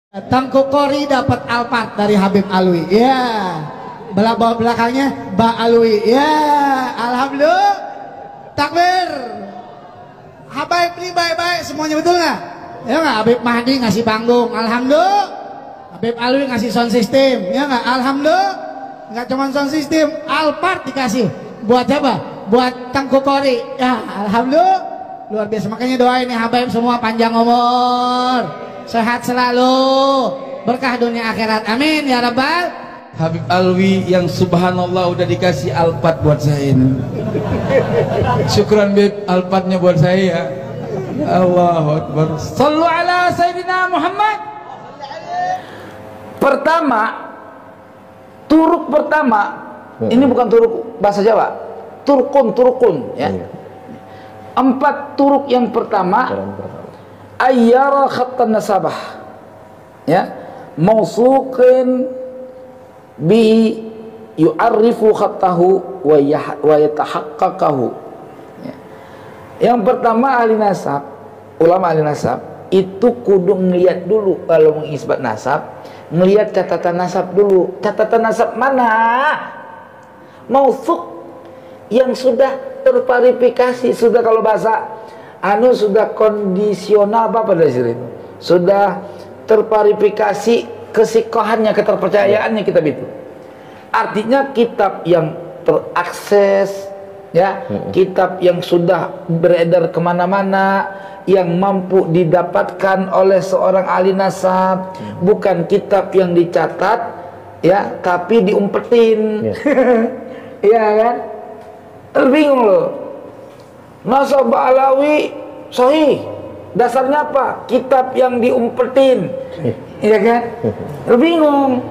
Tengku Kori dapat Alphard dari Habib Alwi. Ya. Belakangnya Mbak Alwi. Ya. Alhamdulillah. Takbir. Habaib ini baik-baik semuanya, betul nggak? Ya nggak? Habib Mahdi ngasih panggung. Alhamdulillah. Habib Alwi ngasih sound system. Ya nggak? Alhamdulillah. Nggak cuma sound system, Alphard dikasih. Buat siapa? Buat Tengku Kori. Ya. Alhamdulillah. Luar biasa. Makanya doain nih Habaib semua panjang umur, sehat selalu, berkah dunia akhirat, amin ya rabbal. Habib Alwi yang subhanallah udah dikasih Alphard buat saya ini. Syukran Beb, Alphardnya buat saya. Allahu Akbar. Sallu ala Sayyidina Muhammad. Pertama, turuk pertama, ini bukan turuk bahasa Jawa, turkun ya. 4 turuk yang pertama, ayyara khattan nasabah ya, mausuqin bi yu'arrifu khattahu wa yatahaqqaqahu ya. Yang pertama ahli nasab, ulama ahli nasab itu kudu ngeliat dulu kalau mengisbat nasab, ngeliat catatan nasab dulu. Catatan nasab mana? Mausuq yang sudah terverifikasi, sudah kalau bahasa sudah kondisional apa pada diri, sudah terverifikasi kesikohannya, keterpercayaannya kitab itu. Artinya kitab yang terakses ya, kitab yang sudah beredar kemana-mana, yang mampu didapatkan oleh seorang ahli nasab, bukan kitab yang dicatat ya tapi diumpetin. Iya kan? Bingung loh. Nasab Alawi sahih, dasarnya apa? Kitab yang diumpetin, iya kan? Bingung.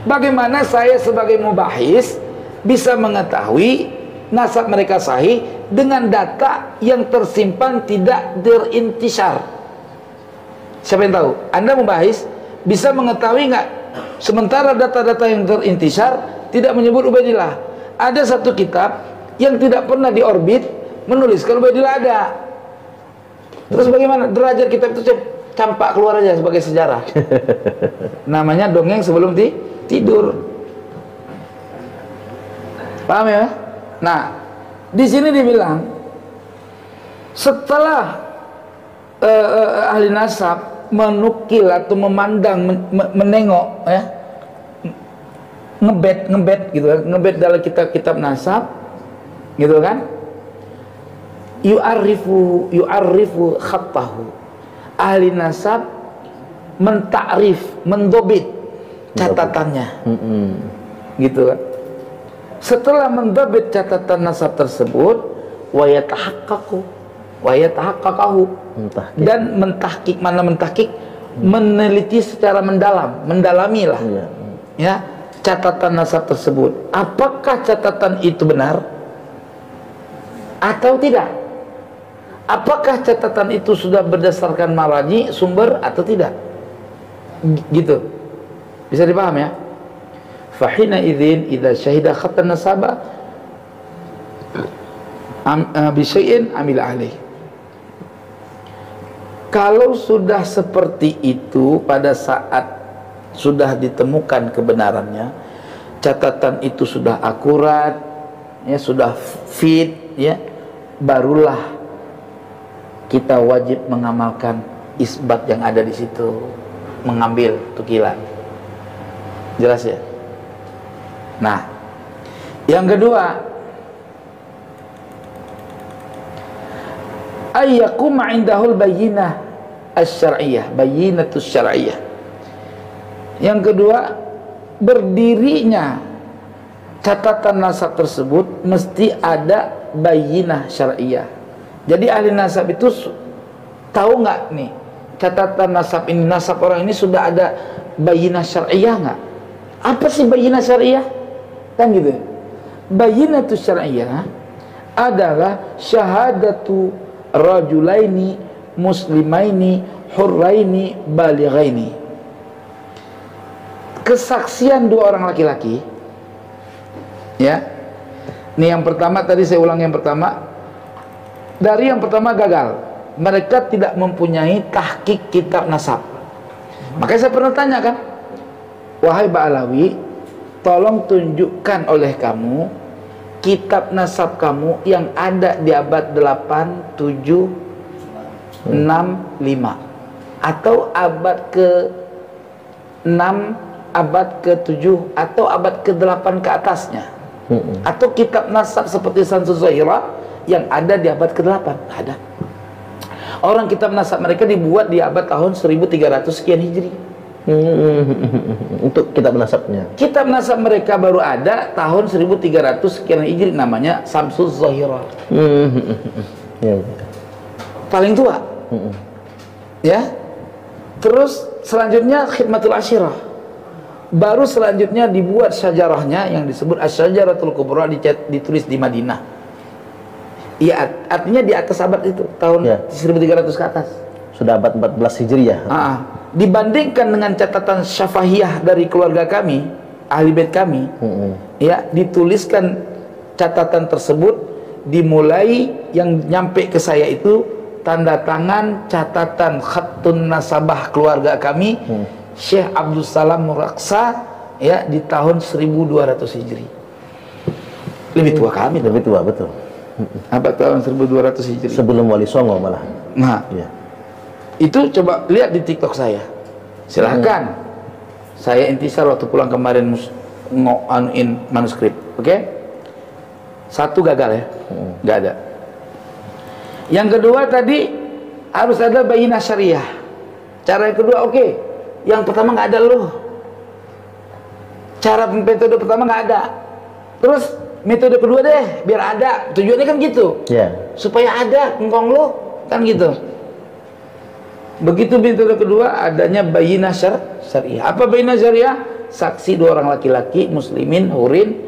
Bagaimana saya sebagai mubahis bisa mengetahui nasab mereka sahih dengan data yang tersimpan tidak terintisar? Siapa yang tahu? Anda mubahis bisa mengetahui nggak? Sementara data-data yang terintisar tidak menyebut Ubaidillah. Ada satu kitab yang tidak pernah diorbit menulis kalau Ubaidillah ada. Terus bagaimana? Derajat kitab itu campak keluar aja sebagai sejarah. Namanya dongeng sebelum tidur. Paham ya? Nah, di sini dibilang setelah ahli nasab menukil atau memandang, menengok ya, ngebet gitu kan, ngebet dalam kitab-kitab nasab gitu kan, yu'arrifu khattahu, ahli nasab mentakrif, mendobit catatannya gitu kan. Setelah mendobit catatan nasab tersebut, wa yatahaqqaqahu, dan mentahkik, mana mentahkik, meneliti secara mendalam, mendalamilah ya catatan nasab tersebut. Apakah catatan itu benar atau tidak? Apakah catatan itu sudah berdasarkan maraji, sumber atau tidak? Gitu. Bisa dipaham ya? Fahina idzin idza syahida khattan nasaba bi syai'in amil alaih. Kalau sudah seperti itu, pada saat sudah ditemukan kebenarannya, catatan itu sudah akurat ya, sudah fit ya, barulah kita wajib mengamalkan isbat yang ada di situ, mengambil tukilan. Jelas ya? Nah, yang kedua, ayyakuma indahul bayyinah asy-syar'iyyah, bayyinatus syar'iyyah. Yang kedua, berdirinya catatan nasab tersebut mesti ada bayyinah syar'iyyah. Jadi ahli nasab itu tahu nggak nih, catatan nasab ini, nasab orang ini sudah ada bayyinah syar'iyyah nggak? Apa sih bayyinah syar'iyyah? Kan gitu. Bayyinatus syar'iyyah adalah syahadatu rajulaini muslimaini hurraini balighaini, kesaksian 2 orang laki-laki ya. Ini yang pertama, tadi saya ulang yang pertama. Dari yang pertama gagal, mereka tidak mempunyai tahqiq kitab nasab. Makanya saya pernah tanya kan, wahai Ba'alawi, tolong tunjukkan oleh kamu kitab nasab kamu yang ada di abad 8, 7, 6, 5 atau abad ke-6, abad ke-7 atau abad ke-8 ke atasnya, atau kitab nasab seperti Samsul Zahirah yang ada di abad ke-8. Nggak ada. Orang kitab nasab mereka dibuat di abad tahun 1300 sekian Hijri. Untuk kitab nasabnya. Kitab nasab mereka baru ada tahun 1300 sekian Hijri, namanya Samsul Zahirah. Ya. Paling tua. Ya. Terus selanjutnya Khidmatul Ashirah. Baru selanjutnya dibuat syajarahnya yang disebut Asy-Syajaratul Kubra, ditulis di Madinah. Iya, artinya di atas abad itu, tahun 1300 ke atas. Sudah abad 14 Hijriah. Dibandingkan dengan catatan syafahiyah dari keluarga kami, ahli bait kami, ya, dituliskan catatan tersebut dimulai yang nyampe ke saya itu tanda tangan catatan khattun nasabah keluarga kami, Syekh Abdul Salam Muraksa, ya, di tahun 1200 Hijri. Lebih tua kami, lebih tua, betul. abad tahun 1200 Hijri. Sebelum Wali Songo malah. Nah, Ya. itu coba lihat di TikTok saya. Silahkan. Saya intisar waktu pulang kemarin anuin manuskrip. Oke? Satu gagal ya. Nggak ada. Yang kedua tadi harus ada bayinah syariah. Cara yang kedua oke. Yang pertama nggak ada loh. Cara metode pertama nggak ada. Terus metode kedua deh biar ada. Tujuannya kan gitu. Ya. Supaya ada engkong lo kan gitu. Begitu metode kedua adanya bayinah syariah. Apa bayinah syariah? Saksi dua orang laki-laki muslimin hurin,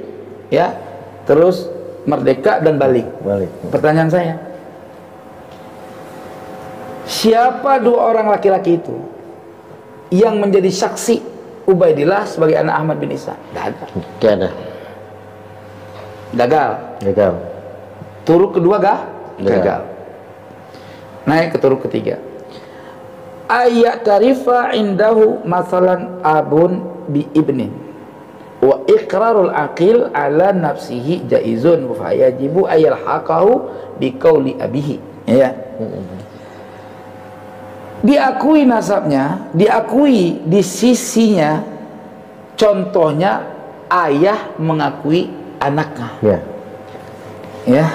ya, terus merdeka dan balik. Pertanyaan saya, siapa dua orang laki-laki itu yang menjadi saksi Ubaidillah sebagai anak Ahmad bin Isa? Tidak ada. Tidak ada. Gagal. Turuk kedua gagal. Naik ke turuk ketiga. Ayat tarifa indahu masalan abun bi ibnin wa iqrarul aqil ala nafsihi jaizun fa yajibu ayal haqahu bi qauli abihi, ya. Diakui nasabnya, diakui di sisinya. Contohnya ayah mengakui anaknya, ya.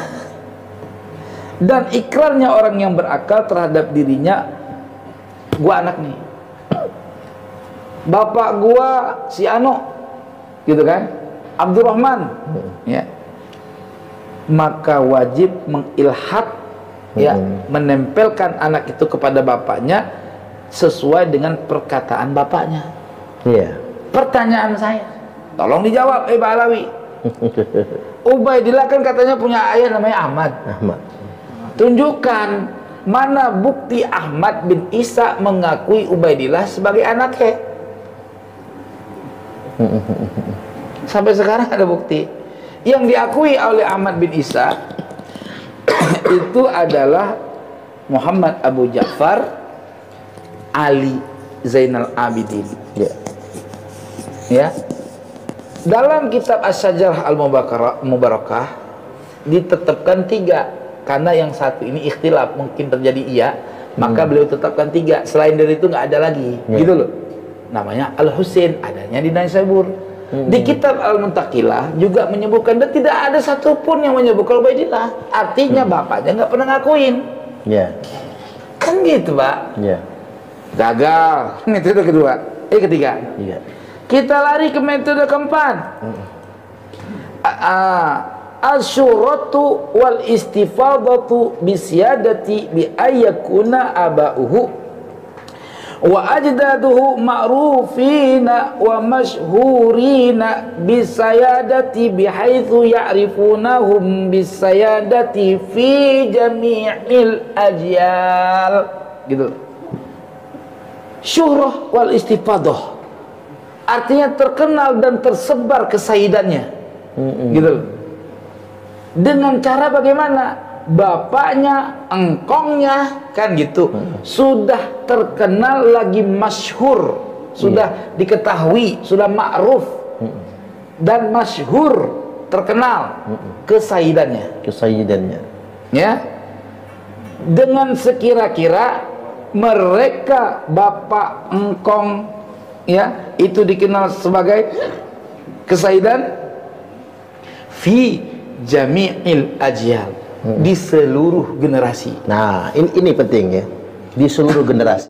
Dan ikrarnya orang yang berakal terhadap dirinya, gua anak nih, bapak gua si Ano, gitu kan, Abdurrahman, ya, maka wajib mengilhaq, ya, menempelkan anak itu kepada bapaknya sesuai dengan perkataan bapaknya. Pertanyaan saya, tolong dijawab, Pak Alawi. Ubaidillah kan katanya punya ayah namanya Ahmad. Tunjukkan mana bukti Ahmad bin Isa mengakui Ubaidillah sebagai anaknya. Sampai sekarang ada bukti. Yang diakui oleh Ahmad bin Isa itu adalah Muhammad Abu Ja'far Ali Zainal Abidin. Ya. Dalam kitab Asy-Syajarah Al-Mubarakah ditetapkan 3. Karena yang satu ini ikhtilaf, mungkin terjadi iya, maka beliau tetapkan 3. Selain dari itu nggak ada lagi, gitu loh. Namanya Al-Husain, adanya di Naisabur. Di kitab Al-Muntaqilah juga menyebutkan, dan tidak ada satupun yang menyebutkan Ubaidillah. Artinya bapaknya nggak pernah ngakuin. Kan gitu, Pak. Gagal. Metode kedua. Ketiga. Kita lari ke metode keempat. Asyuratu wal istifadatu bisyadati bi ayyakuna aba'uhu wa ajdaduhu ma'rufina wa mashhurina bisayadati bihaitsu ya'rifunahum bisayadati fi jami'il ajyal, gitu. Syuhrah wal istifadah artinya terkenal dan tersebar kesayidannya, gitu. Dengan cara bagaimana? Bapaknya, engkongnya, kan gitu, sudah terkenal lagi masyhur sudah diketahui, sudah ma'ruf dan masyhur, terkenal kesaidannya. Kesayyidannya. Ya, dengan sekira-kira mereka bapak engkong, ya, itu dikenal sebagai kesaidan fi jami'il ajyal, di seluruh generasi. Nah, ini penting ya. Di seluruh generasi.